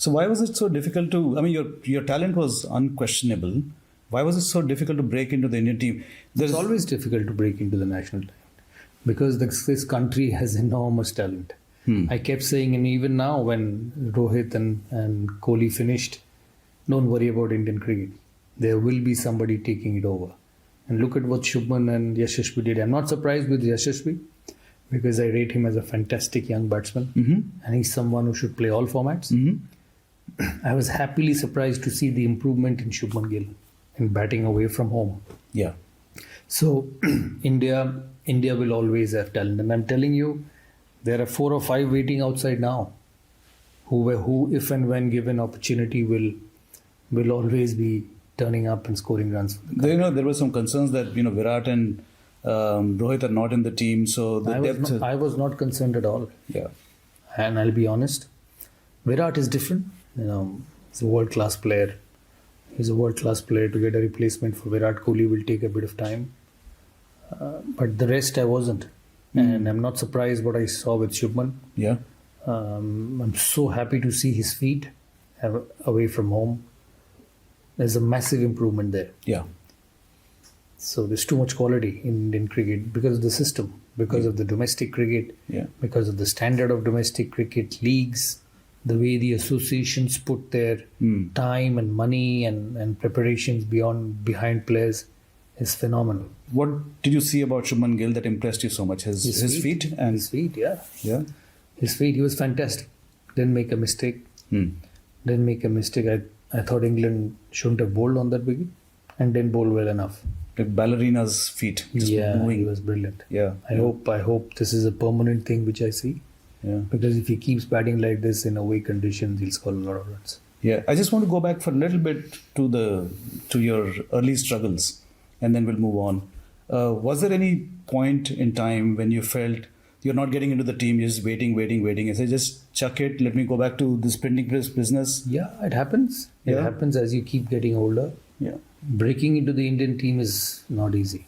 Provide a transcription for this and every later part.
So why was it so difficult to? I mean, your talent was unquestionable. Why was it so difficult to break into the Indian team? It's always difficult to break into the national team because this country has enormous talent. I kept saying, and even now when Rohit and Kohli finished, don't worry about Indian cricket. There will be somebody taking it over. And look at what Shubman and Yashasvi did. I'm not surprised with Yashasvi because I rate him as a fantastic young batsman. And he's someone who should play all formats. I was happily surprised to see the improvement in Shubman Gill in batting away from home. Yeah. So India will always have talent. And I'm telling you, there are 4 or 5 waiting outside now who if and when given opportunity will always be turning up and scoring runs. There were some concerns that Virat and Rohit are not in the team, so I was not concerned at all. Yeah, and I'll be honest, Virat is different. He's a world-class player. He's a world-class player. To get a replacement for Virat Kohli will take a bit of time, but the rest I wasn't, and I'm not surprised what I saw with Shubman. Yeah, I'm so happy to see his feet away from home. There's a massive improvement there. Yeah. So there's too much quality in Indian cricket because of the system, because of the domestic cricket, because of the standard of domestic cricket leagues, the way the associations put their time and money and preparations behind players is phenomenal. What did you see about Shubman Gill that impressed you so much? His feet? His feet, yeah. His feet, he was fantastic. Didn't make a mistake. I thought England shouldn't have bowled on that wicket and didn't bowl well enough. Like ballerina's feet. Moving. He was brilliant. I hope this is a permanent thing which I see. Yeah. Because if he keeps batting like this in away conditions, he'll score a lot of runs. Yeah. I just want to go back for a little bit to your early struggles, and then we'll move on. Was there any point in time when you felt you're not getting into the team, you're just waiting? I say, just chuck it, let me go back to this printing press business? Yeah, it happens. It happens as you keep getting older. Yeah. Breaking into the Indian team is not easy,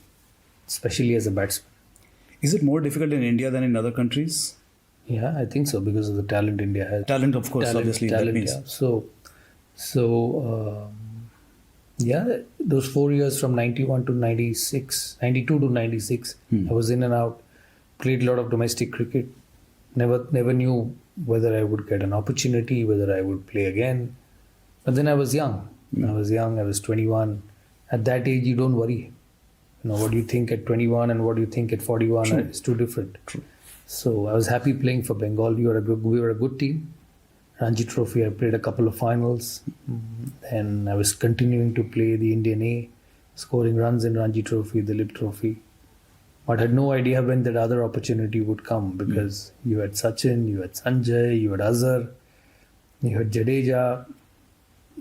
especially as a batsman. Is it more difficult in India than in other countries? Yeah, I think so, because of the talent India has. Talent, of course, obviously. Talent, that means. Yeah. Those 4 years from 91 to 96, 92 to 96, I was in and out, played a lot of domestic cricket, never knew whether I would get an opportunity, whether I would play again. But then I was young. I was 21. At that age, you don't worry. What do you think at 21 and what do you think at 41 is too different. True. So I was happy playing for Bengal. We were a good team. Ranji Trophy, I played a couple of finals. And I was continuing to play the Indian A, scoring runs in Ranji Trophy, the Lip Trophy. But I had no idea when that other opportunity would come because you had Sachin, you had Sanjay, you had Azhar, you had Jadeja,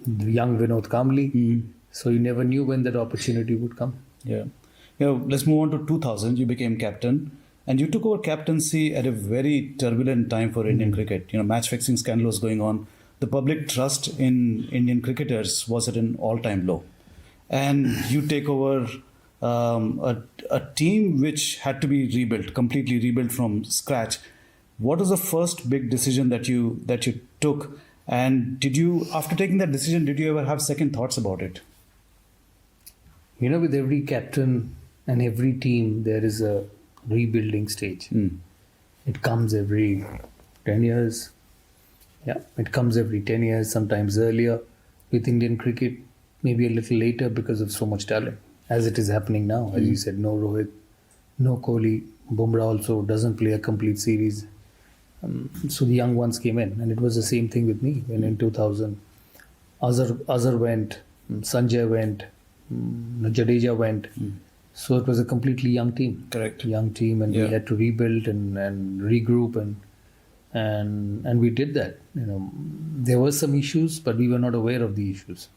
the young Vinod Kamli. So you never knew when that opportunity would come. Yeah. Let's move on to 2000. You became captain and you took over captaincy at a very turbulent time for Indian cricket. Match fixing scandal was going on. The public trust in Indian cricketers was at an all-time low. And you take over a team which had to be rebuilt, completely rebuilt from scratch. What was the first big decision that you took? And after taking that decision, did you ever have second thoughts about it? With every captain and every team, there is a rebuilding stage. It comes every 10 years. Yeah, it comes every 10 years, sometimes earlier. With Indian cricket, maybe a little later because of so much talent. As it is happening now. As you said, no Rohit, no Kohli. Bumrah also doesn't play a complete series. So the young ones came in. And it was the same thing with me. When in 2000, Azhar went, Sanjay went, Jadeja went. So it was a completely young team. Correct. Young team, and we had to rebuild and regroup, and we did that. There were some issues, but we were not aware of the issues.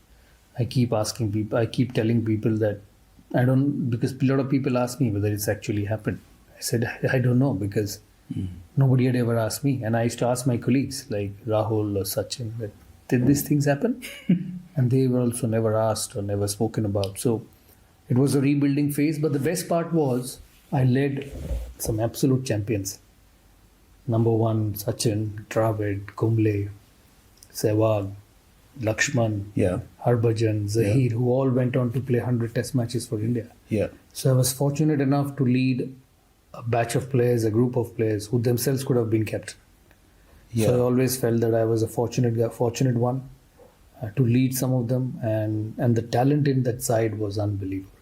I keep asking people. I keep telling people that because a lot of people ask me whether it's actually happened. I said I don't know because nobody had ever asked me, and I used to ask my colleagues like Rahul or Sachin that did these things happen, and they were also never asked or never spoken about. So it was a rebuilding phase, but the best part was I led some absolute champions. Number one, Sachin, Dravid, Kumble, Sehwag, Lakshman, Yeah. Harbhajan, Zahir, who all went on to play 100 test matches for India. Yeah. So I was fortunate enough to lead a batch of players, a group of players who themselves could have been captain. Yeah. So I always felt that I was a fortunate one to lead some of them, and the talent in that side was unbelievable.